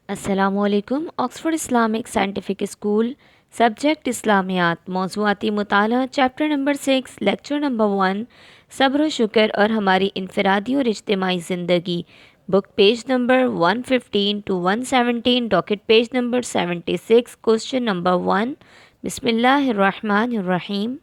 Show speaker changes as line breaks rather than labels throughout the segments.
अस्सलामु अलैकुम। Oxford Islamic scientific school, subject इस्लामियात, मौज़ूआती मुताला, चैप्टर नंबर 6, लेक्चर नंबर 1, सब्र व शुक्र और हमारी इनफरादी और इज्तिमाई ज़िंदगी। Book page number 115 to 117, docket page number 76, question number 1। बिस्मिल्लाहिर्रहमानिर्रहीम।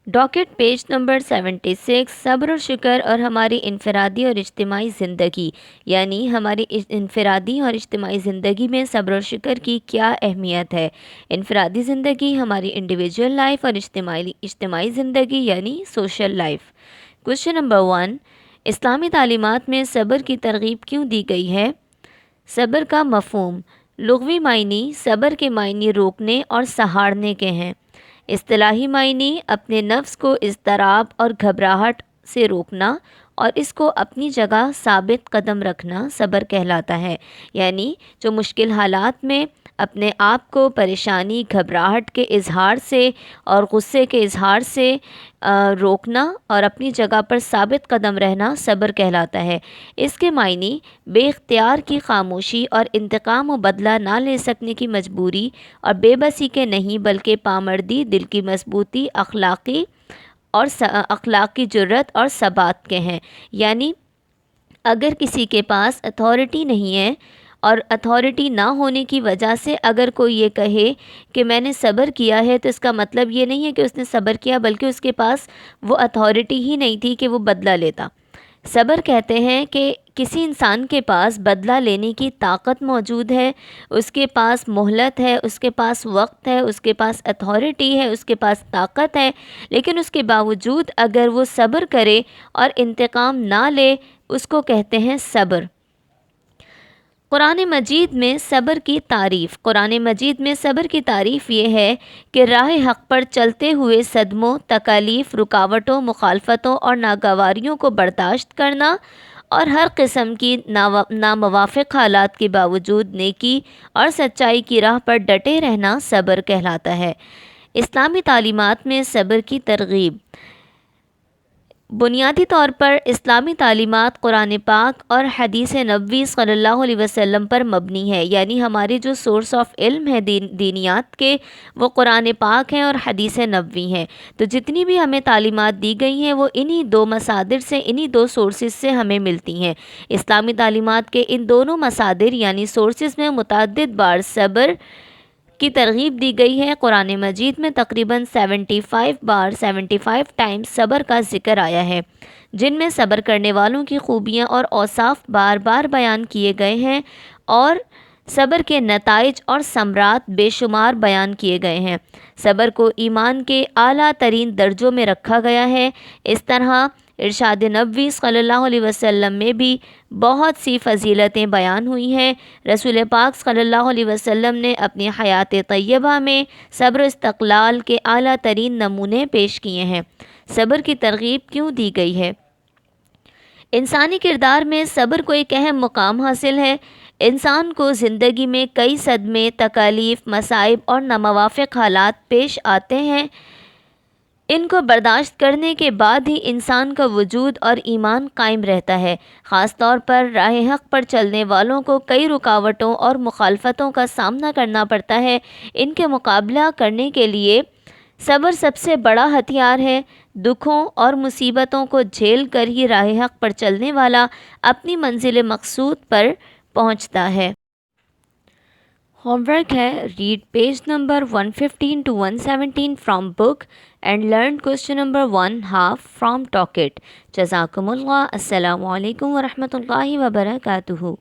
डॉकेट पेज नंबर 76, सब्र और शुक्र और हमारी इनफरादी और इज्तिमाई ज़िंदगी, यानी हमारी इनफरादी और इज्तिमाई ज़िंदगी में सब्र और शुक्र की क्या अहमियत है। इनफरादी ज़िंदगी हमारी इंडिविजुअल लाइफ और इज्तिमाई ज़िंदगी यानी सोशल लाइफ। क्वेश्चन नंबर 1, इस्लामी तालीमात में सब्र की तरगीब क्यों दी गई है। सब्र का मफ़हूम। लुग़वी मायनी सब्र के मायनी रोकने और सहारने के हैं। इस्तिलाही मायनी अपने नफ्स को इज़्तिराब और घबराहट से रोकना और इसको अपनी जगह साबित कदम रखना सब्र कहलाता है। यानी जो मुश्किल हालात में अपने आप को परेशानी, घबराहट के इजहार से और गुस्से के इजहार से रोकना और अपनी जगह पर साबित कदम रहना सब्र कहलाता है। इसके मायने बेख्तियार की खामोशी और इंतकाम व बदला ना ले सकने की मजबूरी और बेबसी के नहीं, बल्कि पामर्दी, दिल की मजबूती, अखलाकी जुर्रत और सबात के हैं। यानी अगर किसी के पास अथॉरिटी नहीं है और अथॉरिटी ना होने की वजह से अगर कोई ये कहे कि मैंने सब्र किया है, तो इसका मतलब ये नहीं है कि उसने सब्र किया, बल्कि उसके पास वो अथॉरिटी ही नहीं थी कि वो बदला लेता। सब्र कहते हैं कि किसी इंसान के पास बदला लेने की ताकत मौजूद है, उसके पास मोहलत है, उसके पास वक्त है, उसके पास अथॉरिटी है, उसके पास ताकत है, लेकिन उसके बावजूद अगर वो सब्र करे और इंतकाम ना ले, उसको कहते हैं सब्र। कुरान मजीद में सब्र की तारीफ़। कुरान मजीद में सब्र की तारीफ़ ये है कि राह हक़ पर चलते हुए सदमों, तकालीफ़, रुकावटों, मुखालफतों और नागवारियों को बर्दाश्त करना और हर किस्म की नामवाफ़िक हालात के बावजूद नेकी और सच्चाई की राह पर डटे रहना सब्र कहलाता है। इस्लामी तालीमात में सब्र की तरगीब। बुनियादी तौर पर इस्लामी तालीमात कुरान पाक और हदीस नबवी सल्लल्लाहु अलैहि वसल्लम पर मबनी है। यानी हमारे जो सोर्स ऑफ इल्म है दीनियात के, वो कुरान पाक हैं और हदीस नबवी हैं। तो जितनी भी हमें तालीमात दी गई हैं वो इन्हीं दो मसादिर से, इन्हीं दो सोर्सेज से हमें मिलती हैं। इस्लामी तालीमात के इन दोनों मसादिर यानी सोर्सेज में मुतअद्दिद बार सब्र की तरगीब दी गई है। कुरान मजीद में तकरीबन 75 टाइम्स सब्र का ज़िक्र आया है, जिनमें सब्र करने वालों की खूबियाँ और औसाफ बार बार बयान किए गए हैं और सब्र के नताइज और समरात बेशुमार बयान किए गए हैं। सब्र को ईमान के आला तरीन दर्जों में रखा गया है। इस तरह इरशाद नबवी सल्लल्लाहु अलैहि वसल्लम में भी बहुत सी फ़जीलतें बयान हुई हैं। रसूल पाक सल्लल्लाहु अलैहि वसल्लम ने अपनी हयात तय्यबा में सब्र इस्तक़लाल के आला तरीन नमूने पेश किए हैं। सब्र की तरगीब क्यों दी गई है। इंसानी किरदार में सब्र को एक अहम मुकाम हासिल है। इंसान को ज़िंदगी में कई सदमे, तकालीफ, मसाइब और नामवाफ़िक हालात पेश आते हैं। इनको बर्दाश्त करने के बाद ही इंसान का वजूद और ईमान कायम रहता है। ख़ास तौर पर राह हक़ पर चलने वालों को कई रुकावटों और मुखालफतों का सामना करना पड़ता है। इनके मुकाबला करने के लिए सब्र सबसे बड़ा हथियार है। दुखों और मुसीबतों को झेल कर ही राह हक़ पर चलने वाला अपनी मंजिल मकसूद पर पहुँचता है। होमवर्क है, read page number 115 to 117 from book and learn question number 1/2 from Talk It. Jazakumullah. Assalamu alaikum wa rahmatullahi wa barakatuhu.